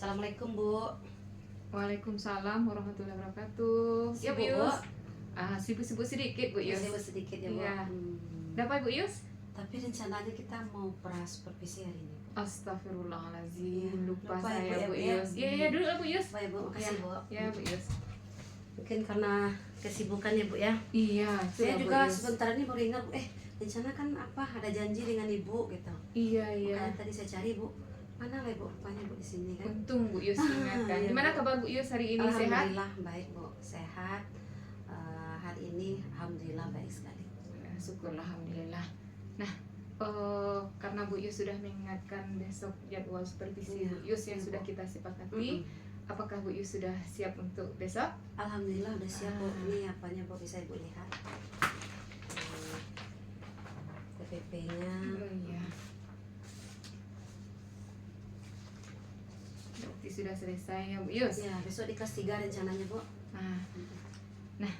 Assalamualaikum Bu. Waalaikumsalam warahmatullahi wabarakatuh. Ya Bu Sibuk, Bu? Yus. Sibuk-sibuk sedikit Bu Yus. Sibuk sedikit ya Bu. Iya. Dapat Bu Yus? Tapi rencananya kita mau supervisi hari ini. Astagfirullahaladzim, Iya, lupa lupa saya ya, Bu Bu, ya. Yus. Iya dulu lah Bu Yus. Baik Bu, makasih Bu. Ya Bu Yus. Mungkin karena kesibukan ya Bu ya. Iya. Saya Bu juga Yus. sebentar ini baru ingat Bu, rencana kan apa? Ada janji dengan Ibu gitu. Iya. Makanya tadi saya cari Bu. Mana lah Bu rupanya Bu di sini kan? Untung Bu Yus ingatkan. Iya, Gimana Bu. kabar Bu Yus hari ini, sehat? Alhamdulillah baik Bu, sehat. Hari ini alhamdulillah baik sekali. Ya, syukurlah alhamdulillah. Nah, karena Bu Yus sudah mengingatkan besok jadwal supervisi Iya, Bu Yus yang iya, sudah Bu. kita sepakati. Apakah Bu Yus sudah siap untuk besok? Alhamdulillah udah siap Bu. Ah. Ini apanya Bu bisa Ibu lihat. TPP-nya. Oh iya. Berarti sudah selesai ya Bu Yus. Ya, besok di kelas 3 rencananya Bu. Nah,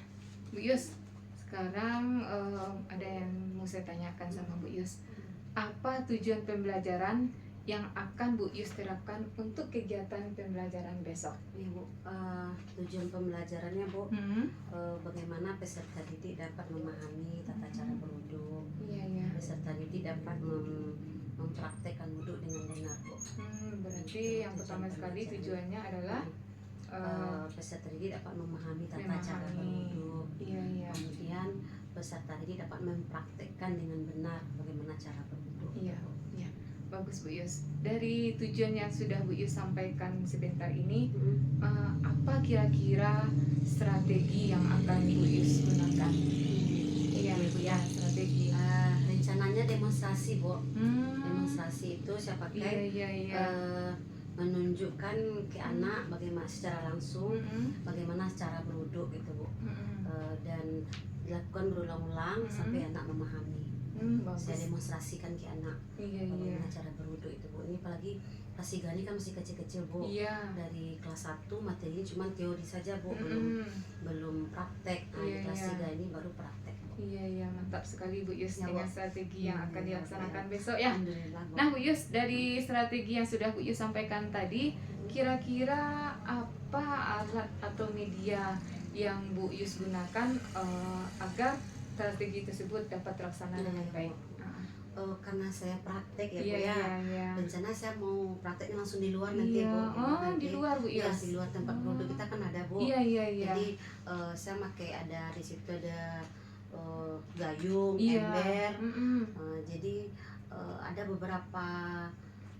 Bu Yus, sekarang ada yang mau saya tanyakan sama Bu Yus. Apa tujuan pembelajaran yang akan Bu Yus terapkan untuk kegiatan pembelajaran besok? Ya Bu, tujuan pembelajarannya Bu, bagaimana peserta didik dapat memahami tata cara berwudu. Iya. Peserta didik dapat mempraktekkan wudu dengan benar Bu. Berarti yang pertama sekali tujuannya adalah peserta didik dapat memahami tata cara berwudu. Iya. Kemudian peserta didik dapat mempraktekkan dengan benar bagaimana cara berwudu. Iya. Bagus Bu Yus. Dari tujuan yang sudah Bu Yus sampaikan sebentar ini, apa kira-kira strategi yang akan Bu Yus gunakan? Iya Bu ya, strategi. Rencananya demonstrasi Bu. Demonstrasi itu saya pakai Iya. menunjukkan ke anak bagaimana secara langsung bagaimana cara berwudu gitu Bu. Dan dilakukan berulang-ulang sampai anak memahami. Bagus. Saya demonstrasikan ke anak Iya. bagaimana cara berwudu itu Bu. Ini apalagi kelas 3 ini kan masih kecil-kecil Bu. Iya. Dari kelas 1 materinya cuma teori saja Bu, belum praktek. Di Iya, kelas iya. 3 ini baru praktek Bu. Iya, mantap sekali Bu Yus Ya, dengan Bu. strategi yang akan Iya, dilaksanakan iya. besok ya. Alhamdulillah Bu. Nah Bu Yus, dari strategi yang sudah Bu Yus sampaikan tadi, kira-kira apa alat atau media yang Bu Yus gunakan agar strategi tersebut dapat terlaksana dengan baik? Karena saya praktek ya Bu Iya. rencana saya mau prakteknya langsung di luar nanti Iya. Bu. Oh, Nanti, di luar Bu ya, Yus. di luar tempat produk kita kan ada Bu. Iya. Jadi saya pakai ada di situ ada gayung, Iya. ember. Jadi ada beberapa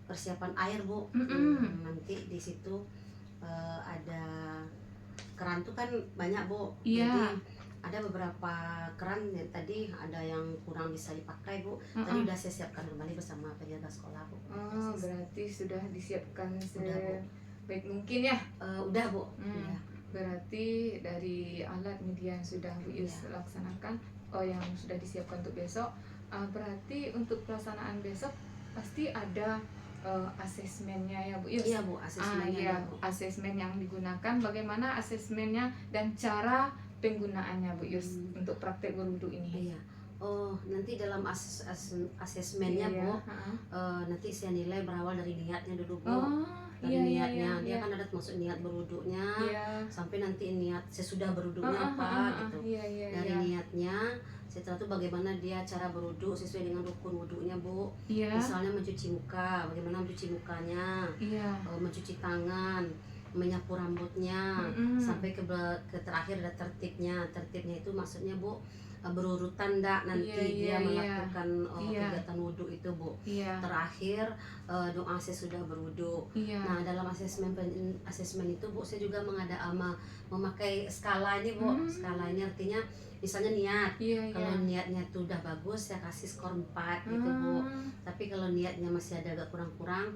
persiapan air Bu. Nanti di situ ada keran tuh kan banyak Bu. Iya. Jadi ada beberapa keran yang tadi ada yang kurang bisa dipakai Bu. Tadi udah saya siapkan kembali bersama penjaga sekolah Bu. Oh, berarti sudah disiapkan Udah, Bu. sebaik mungkin ya. Udah Bu. Udah. Berarti dari alat media yang sudah Bu Yus laksanakan, yang sudah disiapkan untuk besok, berarti untuk pelaksanaan besok pasti ada asesmennya ya Bu Yus. Iya Bu, asesmennya ada, Bu. Asesmen yang digunakan, bagaimana asesmennya dan cara penggunaannya Bu Yus untuk praktek berwudu ini. Iya. Nanti dalam asesmennya Iya. Bu, nanti saya nilai berawal dari niatnya dulu Bu. Dari Iya. niatnya, dia kan ada masuk niat berwudunya, Iya. sampai nanti niat sesudah berwudunya apa gitu. Iya. Dari niatnya, setelah itu bagaimana dia cara berwudu sesuai dengan rukun wudunya Bu. Iya. Misalnya mencuci muka, bagaimana mencuci mukanya, Iya. mencuci tangan, menyapu rambutnya, sampai ke terakhir ada tertibnya. Tertibnya itu maksudnya Bu, berurutan ndak nanti dia melakukan kegiatan wudhu itu Bu. Iya. Terakhir doa sesudah berwudhu. Iya. Nah dalam asesmen itu Bu, saya juga memakai skala ini Bu. Skala ini artinya misalnya niat. Kalau niatnya itu udah bagus, saya kasih skor 4 gitu Bu. Tapi kalau niatnya masih ada agak kurang-kurang,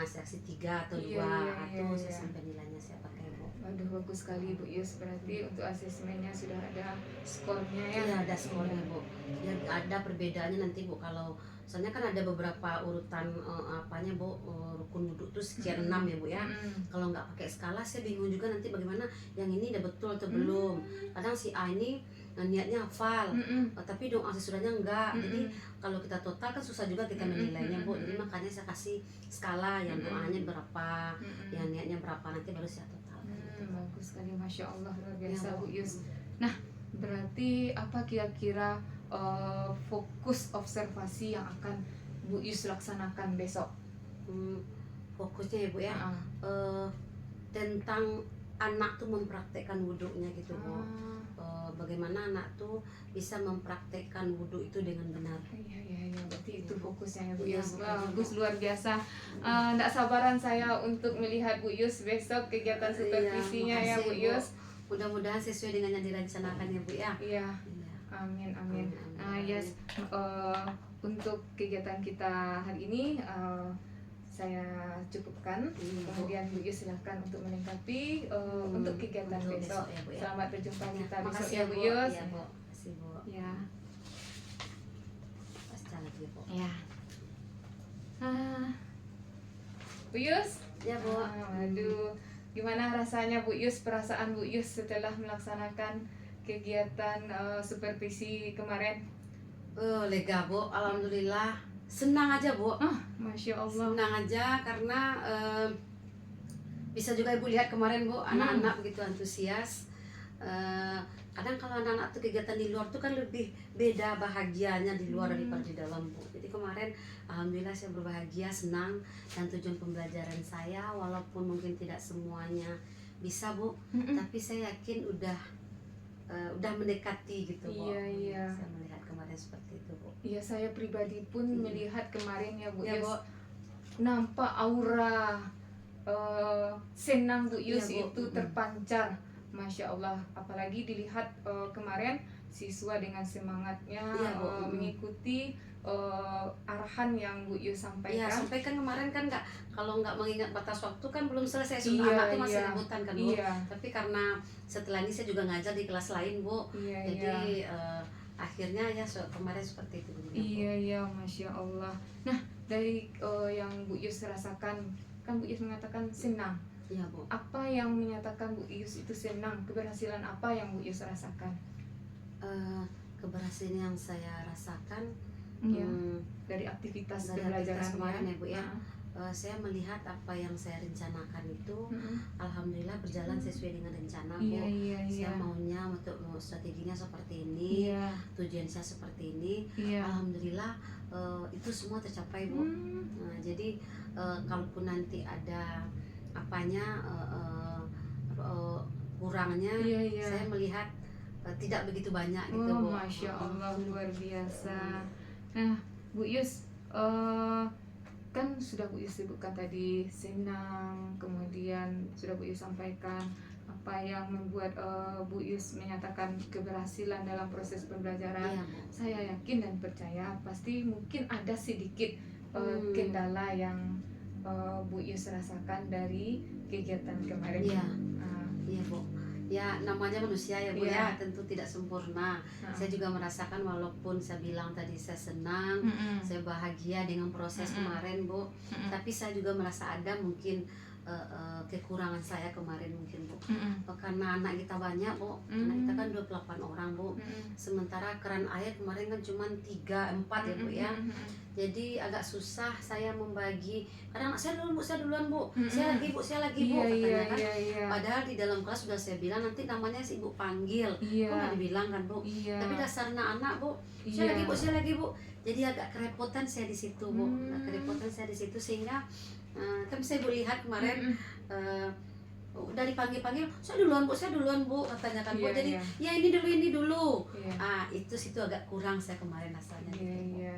saya kasih 3 atau 2 atau saya sampai nilainya saya pakai Bu. Waduh, bagus sekali Bu Yus. Berarti untuk asesmennya sudah ada skornya ya? Iya, ada skornya Bu. Ya, ada perbedaannya nanti Bu. Kalau soalnya kan ada beberapa urutan apanya Bu, rukun wudhu tuh sekian 6 ya Bu ya. Kalau nggak pakai skala saya bingung juga nanti bagaimana yang ini udah betul atau belum. Kadang si A ini niatnya hafal, tapi doa sesudahnya enggak. Jadi kalau kita total kan susah juga kita menilainya Bu. Jadi makanya saya kasih skala yang doanya berapa, yang niatnya berapa, nanti baru saya total. Bagus sekali, Masya Allah, luar biasa Bu Yus. Nah, berarti apa kira-kira fokus observasi yang akan Bu Yus laksanakan besok? Fokusnya ya Bu ya, tentang anak tuh mempraktekkan wudhunya gitu Bu. Bagaimana anak tuh bisa mempraktekkan wudhu itu dengan benar. Iya, berarti itu fokusnya ya Bu Yus. Bagus, luar biasa. Nggak sabaran saya untuk melihat Bu Yus besok kegiatan supervisinya ya Bu Yus. Mudah-mudahan sesuai dengan yang direncanakan ya Bu ya. Iya. Amin. Yes. Untuk kegiatan kita hari ini saya cukupkan. Kemudian Bu Yus silahkan untuk melengkapi untuk kegiatan besok. Ya, Bu, ya. Selamat berjumpa kita besok Makasih ya Bu Yus. Ya, Bu. Makasih Bu. Ya. Pasca lagi Bu. Ya. Bu Yus. Ya Bu. Aduh, gimana rasanya Bu Yus, perasaan Bu Yus setelah melaksanakan kegiatan supervisi kemarin? Lega Bu, alhamdulillah. Senang aja Bu. Masya Allah. Senang aja karena bisa juga Ibu lihat kemarin Bu, anak-anak begitu antusias. Kadang kalau anak-anak tuh kegiatan di luar tuh kan lebih beda bahagianya di luar daripada di dalam Bu. Jadi kemarin alhamdulillah saya berbahagia, senang, dan tujuan pembelajaran saya walaupun mungkin tidak semuanya bisa Bu, tapi saya yakin udah mendekati gitu Bu. Iya. Saya melihat kemarin seperti itu Bu. Iya, saya pribadi pun melihat kemarin ya Bu Ya, Yus. Bu. Nampak aura senang Bu Yus Ya, Bu. itu terpancar. Masya Allah, apalagi dilihat kemarin siswa dengan semangatnya Ya, Bu. mengikuti arahan yang Bu Yus sampaikan. Iya, sampaikan kemarin kan kalau nggak mengingat batas waktu kan belum selesai, anak tuh masih rebutan kan Bu. Tapi karena setelah ini saya juga ngajar di kelas lain Bu. Jadi akhirnya ya kemarin seperti itu Bu. Iya, Masya Allah. Nah, dari yang Bu Yus rasakan, kan Bu Yus mengatakan senang. Iya Bu. Apa yang menyatakan Bu Yus itu senang? Keberhasilan apa yang Bu Yus rasakan? Keberhasilan yang saya rasakan dari aktivitas dari pembelajaran aktivitas kemarin ya Bu ya. Saya melihat apa yang saya rencanakan itu alhamdulillah berjalan sesuai dengan rencana Bu. Saya maunya untuk strateginya seperti ini, tujuan saya seperti ini. Alhamdulillah itu semua tercapai Bu. Jadi kalaupun nanti ada apanya kurangnya, saya melihat tidak begitu banyak gitu Bu. Masya Allah, luar biasa. Nah Bu Yus, kan sudah Bu Yus sebutkan tadi senang, kemudian sudah Bu Yus sampaikan apa yang membuat Bu Yus menyatakan keberhasilan dalam proses pembelajaran. Saya yakin dan percaya pasti mungkin ada sedikit kendala yang Bu Yus rasakan dari kegiatan kemarin. Iya Bu. Ya namanya manusia ya Bu ya, tentu tidak sempurna. Saya juga merasakan walaupun saya bilang tadi saya senang, saya bahagia dengan proses kemarin Bu, tapi saya juga merasa ada mungkin kekurangan saya kemarin mungkin Bu. Karena anak kita banyak Bu, anak kita kan 28 orang Bu. Sementara keran air kemarin kan cuma 3-4 ya Bu ya. Jadi agak susah saya membagi. Kadang saya duluan Bu, saya lagi Bu katanya kan. Padahal di dalam kelas sudah saya bilang nanti namanya si Ibu panggil. Kok nggak dibilang kan Bu? Tapi dasarnya anak Bu, saya lagi Bu. Jadi agak kerepotan saya di situ Bu. Kerepotan saya di situ sehingga kan saya lihat kemarin udah dipanggil-panggil, saya duluan Bu katanya kan Bu. Jadi ya ini dulu. Itu situ agak kurang saya kemarin asalnya.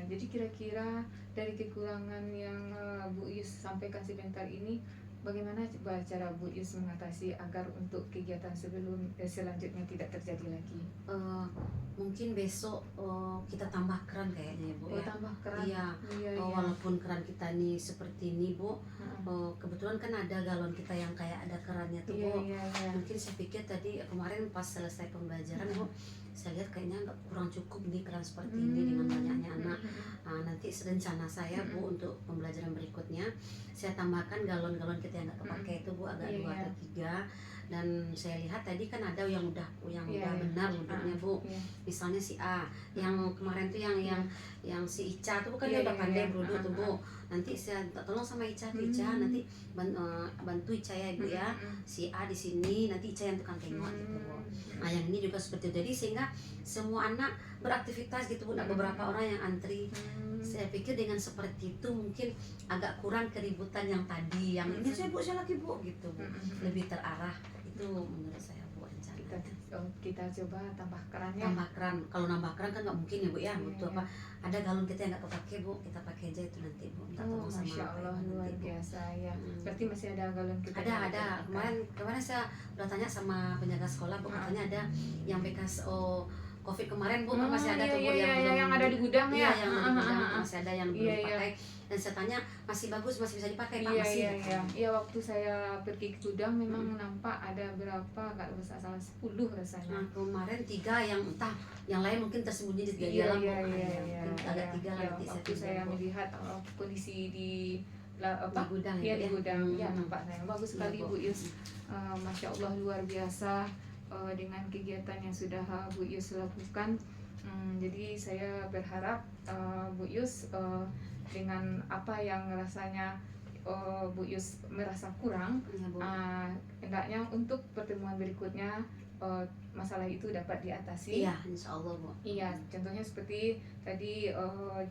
Jadi kira-kira dari kekurangan yang Bu Yus sampaikan sebentar ini, bagaimana cara Bu Yus mengatasi agar untuk kegiatan selanjutnya tidak terjadi lagi? Mungkin besok kita tambah keran kayaknya ya Bu. Tambah keran. Walaupun keran kita nih seperti ini Bu, kebetulan kan ada galon kita yang kayak ada kerannya tuh Bu. Mungkin saya pikir tadi kemarin pas selesai pembelajaran Bu, saya lihat kayaknya nggak kurang cukup nih keran seperti ini dengan banyaknya anak. Nanti rencana saya Bu untuk pembelajaran berikutnya saya tambahkan galon-galon kita yang nggak kepakai itu Bu, agak 2 atau 3. Dan saya lihat tadi kan ada yang udah benar wudhunya Bu. Misalnya si A, yang kemarin tuh yang si Ica tuh kan dia udah pandai berwudhu tuh Bu. Nanti saya tolong sama Ica, nanti bantu Ica ya Ibu ya. Si A di sini, nanti Ica yang tukang tengok gitu Bu. Nah yang ini juga seperti itu. Jadi sehingga semua anak beraktivitas gitu Bu. Nah, beberapa orang yang antri. Saya pikir dengan seperti itu mungkin agak kurang keributan yang tadi, yang ini saya Bu, saya lagi Bu gitu Bu. Lebih terarah. Itu menurut saya Bu rencana. Kita coba tambah kerannya. Tambah keran. Kalau nambah keran kan nggak mungkin ya Bu ya. Butuh apa? Ada galon kita yang nggak kepake Bu, kita pakai aja itu nanti Bu. Minta tolong sama Masya Allah, luar biasa ya. Berarti masih ada galon kita. Ada. Kemarin saya udah tanya sama penjaga sekolah Bu, katanya ada yang bekas COVID kemarin Bu, masih ada tuh Bu yang ada di gudang ya. Yang ada di gudang masih ada yang belum dipakai. Dan saya tanya masih bagus, masih bisa dipakai Pak, masih. Iya, waktu saya pergi ke gudang memang nampak ada berapa, nggak salah 10 rasanya. Nah, kemarin 3 yang entah yang lain mungkin tersembunyi di dalam agak 3 lah nanti waktu saya melihat kondisi di gudang di gudang ya nampak saya bagus sekali Bu Yus. Masya Allah luar biasa dengan kegiatan yang sudah Bu Yus lakukan. Jadi saya berharap Bu Yus dengan apa yang rasanya Bu Yus merasa kurang, hendaknya untuk pertemuan berikutnya masalah itu dapat diatasi. Iya, insya Allah Bu. Iya, contohnya seperti tadi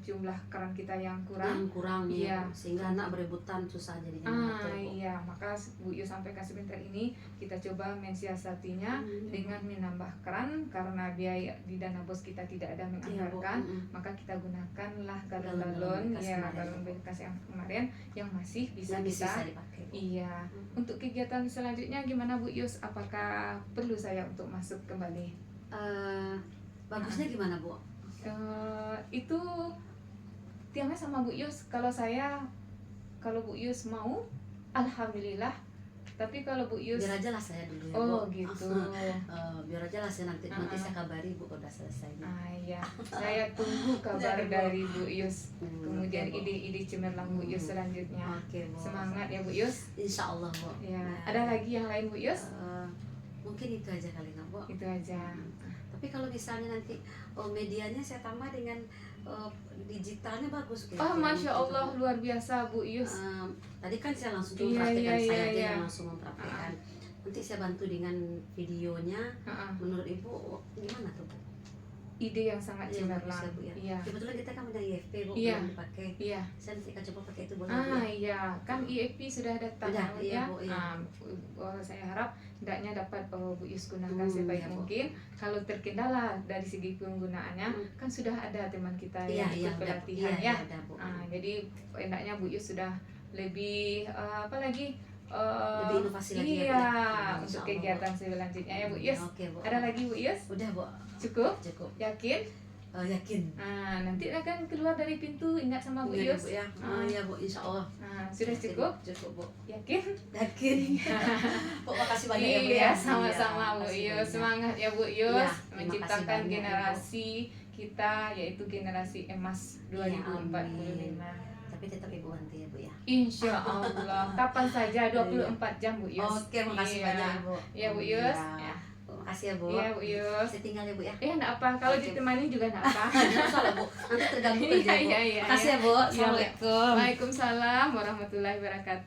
jumlah keran kita yang kurang. Iya. Sehingga anak berebutan susah jadinya. Iya, maka Bu Yus sampaikan sebentar ini kita coba mensiasatinya dengan menambah keran karena biaya di dana bos kita tidak ada menganggarkan, maka kita gunakanlah galon-galon galon bekas yang kemarin yang masih bisa dipakai. Iya. Untuk kegiatan selanjutnya gimana Bu Yus? Apakah perlu saya untuk masuk kembali? Bagusnya gimana Bu? Itu tiangnya sama Bu Yus. Kalau Bu Yus mau, alhamdulillah. Tapi kalau Bu Yus biar aja lah saya dulu ya Bu. Gitu. Biar aja lah saya nanti saya kabari Bu kalau udah selesai. Iya. Saya tunggu kabar dari Bu Yus. Kemudian ide-ide cemerlang Bu Yus selanjutnya. Bu. Semangat ya Bu Yus. Insya Allah Bu. Ya. Ada lagi yang lain Bu Yus? Mungkin itu aja kali nggak Bu? Itu aja. Tapi kalau misalnya nanti medianya saya tambah dengan digitalnya bagus gitu. Masya Allah luar biasa Bu Yus. Tadi kan saya langsung mempraktekkan saya aja yang langsung mempraktekkan. Nanti saya bantu dengan videonya. Menurut Ibu gimana tuh Bu? Ide yang sangat cemerlang. Iya. Kebetulan kita kan punya IFP Bu, belum dipakai. Iya. Saya nanti akan coba pakai itu boleh. Iya, kan IFP sudah datang ya. Bu, saya harap hendaknya dapat Bu Yus gunakan sebaik mungkin. Kalau terkendala dari segi penggunaannya, kan sudah ada teman kita yang ikut pelatihan ya. Jadi hendaknya Bu Yus sudah lebih lebih inovasi lagi untuk kegiatan selanjutnya ya Bu Yus. Bu. Ada lagi Bu Yus? Udah Bu. Cukup? Yakin? Yakin. Nanti akan keluar dari pintu ingat sama Bu Yus. Iya Bu, insya Allah. Sudah cukup? Cukup Bu. Yakin? Bu, makasih banyak ya Bu ya. Sama-sama Bu Yus. Semangat ya Bu Yus menciptakan generasi kita yaitu generasi emas 2045. Tapi tetap Ibu nanti ya Bu ya. Insya Allah. Kapan saja 24 jam Bu Yus. Oke, makasih banyak Ibu. Ya Bu Yus. Makasih ya Bu. Iya Bu Yus. Saya tinggal ya Bu ya. Enggak apa. Kalau ditemani juga enggak apa. Jangan salah Bu. Nanti terganggu kerja Bu. Iya. Makasih ya Bu. Assalamualaikum. Waalaikumsalam warahmatullahi wabarakatuh.